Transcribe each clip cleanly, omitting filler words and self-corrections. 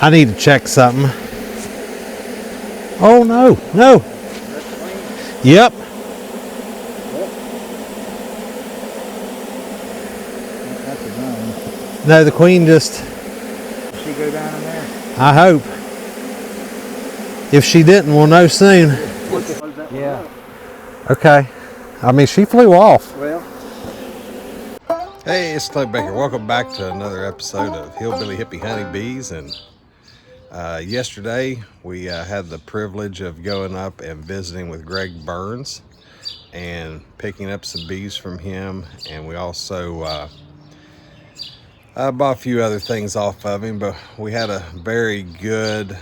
I need to check something. Oh no, no. Yep. No, the queen just... Did she go down in there? I hope. If she didn't, we'll know soon. Yeah. Okay. I mean, she flew off. Well. Hey, it's Clay Baker. Welcome back to another episode of Hillbilly, Hippie, Honeybees. And yesterday, we had the privilege of going up and visiting with Greg Burns and picking up some bees from him. And we also bought a few other things off of him, but we had a very good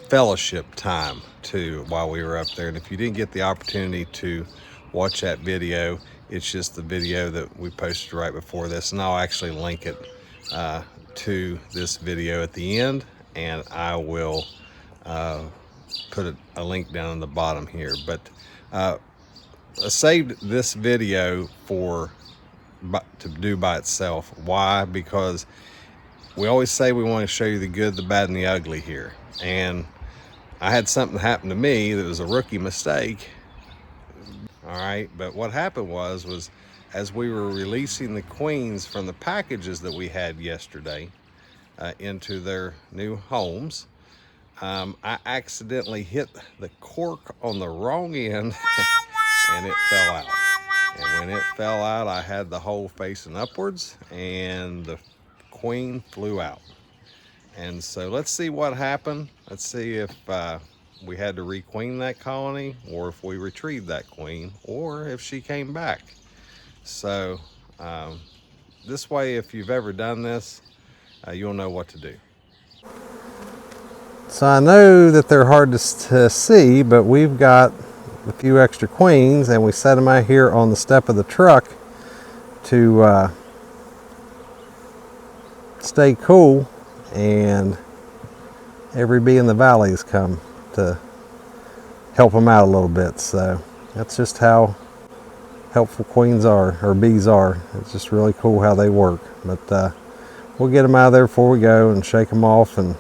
fellowship time too while we were up there. And if you didn't get the opportunity to watch that video, it's just the video that we posted right before this, and I'll actually link it to this video at the end, and I will put a link down in the bottom here. But I saved this video to do by itself. Why? Because we always say we want to show you the good, the bad, and the ugly here. And I had something happen to me that was a rookie mistake. All right, but what happened was as we were releasing the queens from the packages that we had yesterday into their new homes, I accidentally hit the cork on the wrong end and it fell out. And when it fell out, I had the hole facing upwards and the queen flew out. And so let's see what happened. Let's see if we had to requeen that colony, or if we retrieved that queen, or if she came back. So this way, if you've ever done this, you'll know what to do. So I know that they're hard to see, but we've got a few extra queens, and we set them out here on the step of the truck to stay cool, and every bee in the valley has come to help them out a little bit. So that's just how helpful queens are, or bees are. It's just really cool how they work. But we'll get them out of there before we go and shake them off, and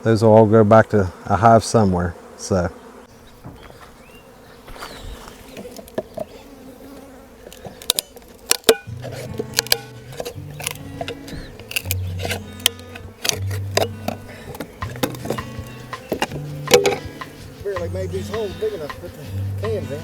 those will all go back to a hive somewhere. So Made these holes big enough to put the cans in.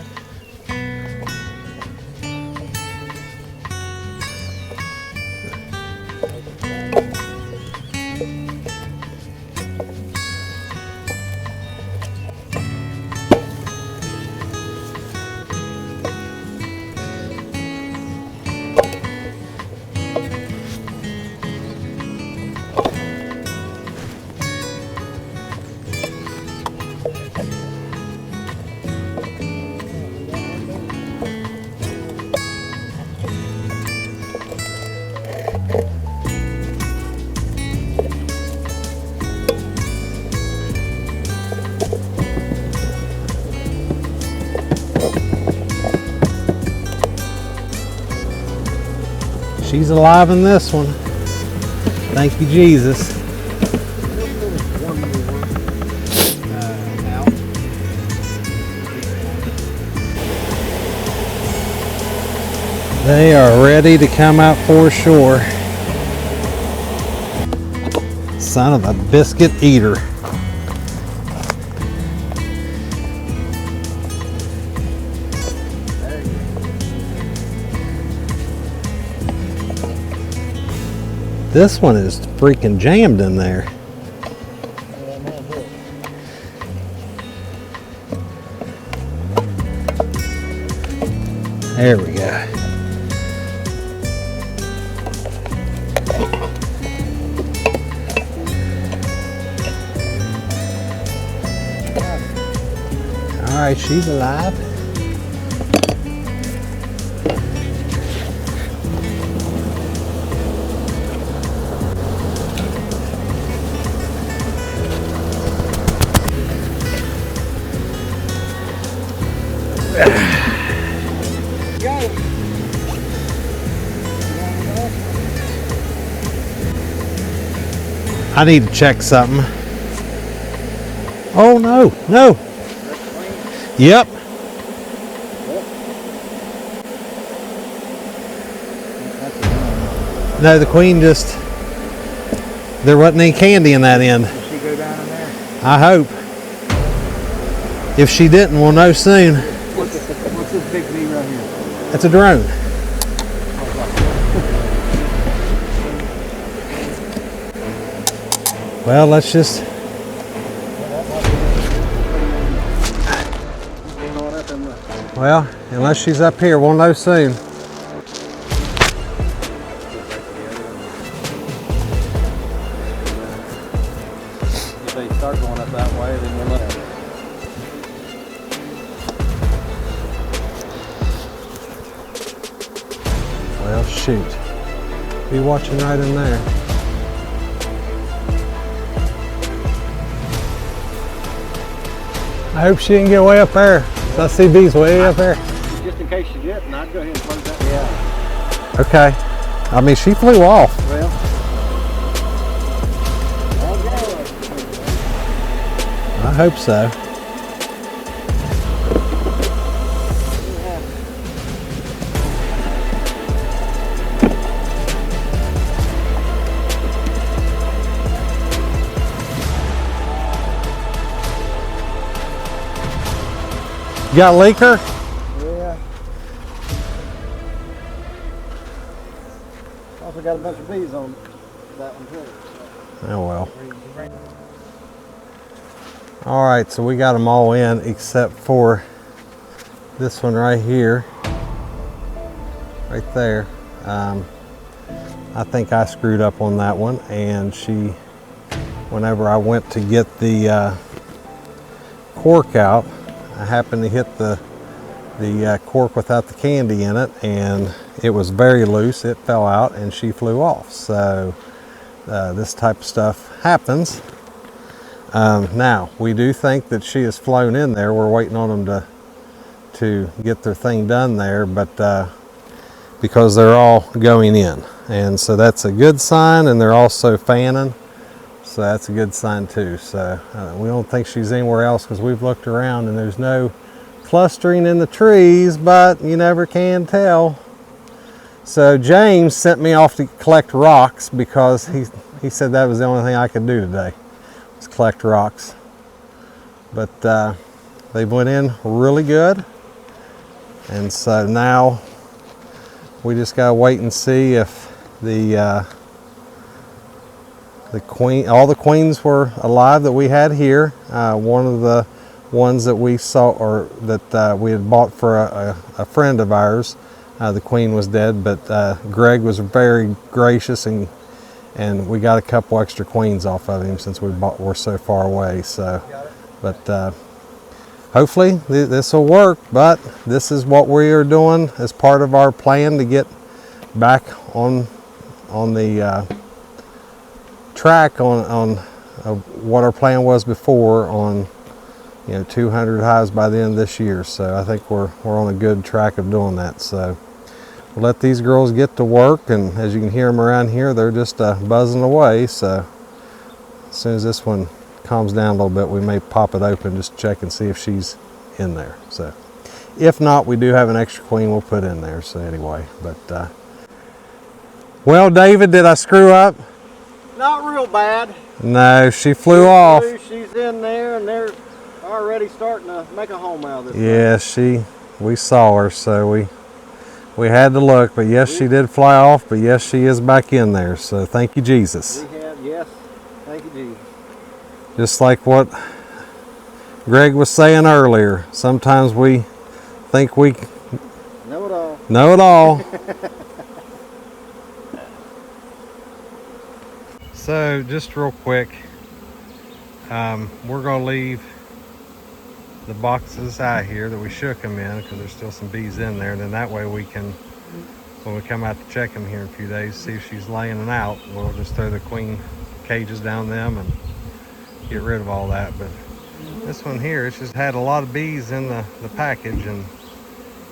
she's alive in this one. Thank you, Jesus. They are ready to come out for shore. Son of a biscuit eater. This one is freaking jammed in there. There we go. All right, she's alive. I need to check something. Oh no, no. Yep. No, the queen just, there wasn't any candy in that end. Did she go down in there? I hope. If she didn't, we'll know soon. What's this big bee right here? That's a drone. Well, let's just. Well, unless she's up here, we'll know soon. If they start going up that way, then we'll know. Well, shoot. Be watching right in there. I hope she didn't get way up there. I see bees way up there. Just in case she didn't, I'd go ahead and close that. Yeah. Okay. I mean, she flew off. Well. I hope so. You got a leaker? Yeah. Also got a bunch of bees on that one too. Oh well. All right, so we got them all in except for this one right here, right there. I think I screwed up on that one, and she, whenever I went to get the cork out, I happened to hit the cork without the candy in it, and it was very loose. It fell out and she flew off. So this type of stuff happens. Now, we do think that she has flown in there. We're waiting on them to get their thing done there, but because they're all going in. And so that's a good sign, and they're also fanning. So that's a good sign too. So we don't think she's anywhere else because we've looked around and there's no clustering in the trees, but you never can tell. So James sent me off to collect rocks because he said that was the only thing I could do today, was collect rocks. But they went in really good. And so now we just gotta wait and see if all the queens were alive that we had here. One of the ones that we saw, or that we had bought for a friend of ours, the queen was dead, but Greg was very gracious, and we got a couple extra queens off of him since we're so far away. So, but hopefully this will work. But this is what we are doing as part of our plan to get back on the track on what our plan was before, on 200 hives by the end of this year. So I think we're on a good track of doing that. So we'll let these girls get to work, and as you can hear them around here, they're just buzzing away. So as soon as this one calms down a little bit, we may pop it open, just check and see if she's in there. So if not, we do have an extra queen we'll put in there. So anyway, but well, David, did I screw up? Not real bad. No, she flew off. She's in there, and they're already starting to make a home out of this. Yeah, we saw her, so we had to look, but yes, she did fly off, but yes, she is back in there. So thank you, Jesus. Yes, thank you, Jesus. Just like what Greg was saying earlier, sometimes we think we know it all. Know it all. So just real quick, we're going to leave the boxes out here that we shook them in, because there's still some bees in there, and then that way we can, when we come out to check them here in a few days, see if she's laying them out, we'll just throw the queen cages down them and get rid of all that. But this one here, it's just had a lot of bees in the package, and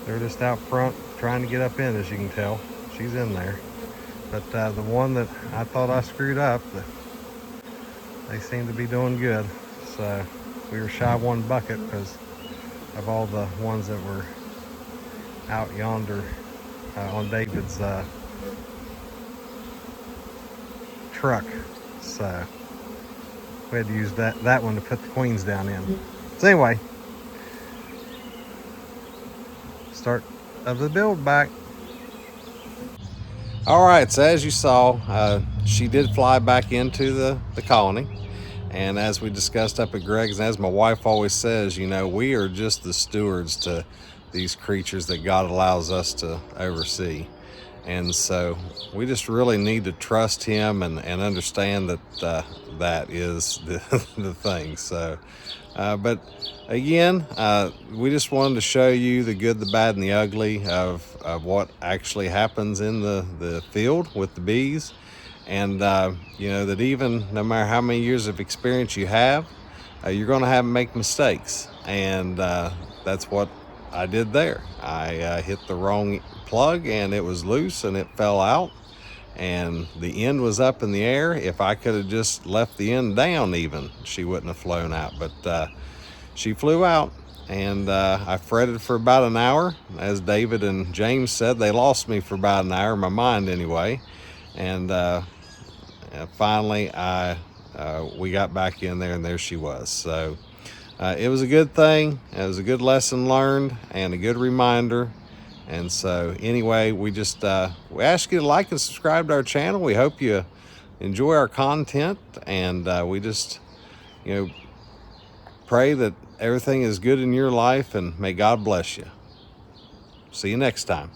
they're just out front trying to get up in, as you can tell. She's in there. But the one that I thought I screwed up, they seem to be doing good. So we were shy one bucket because of all the ones that were out yonder on David's truck. So we had to use that one to put the queens down in. So anyway, start of the build back. All right, so as you saw, she did fly back into the colony. And as we discussed up at Greg's, and as my wife always says, you know, we are just the stewards to these creatures that God allows us to oversee. And so we just really need to trust him and understand that that is the thing. So, but again, we just wanted to show you the good, the bad, and the ugly of what actually happens in the field with the bees. And you know, that even no matter how many years of experience you have, you're going to make mistakes. And that's what I did there. I hit the wrong plug and it was loose and it fell out, and the end was up in the air. If I could have just left the end down, even, she wouldn't have flown out. But she flew out, and I fretted for about an hour. As David and James said, they lost me for about an hour, my mind anyway. And finally we got back in there, and there she was. So it was a good thing. It was a good lesson learned and a good reminder. And so anyway, we just we ask you to like and subscribe to our channel. We hope you enjoy our content, and we just, you know, pray that everything is good in your life, and may God bless you. See you next time.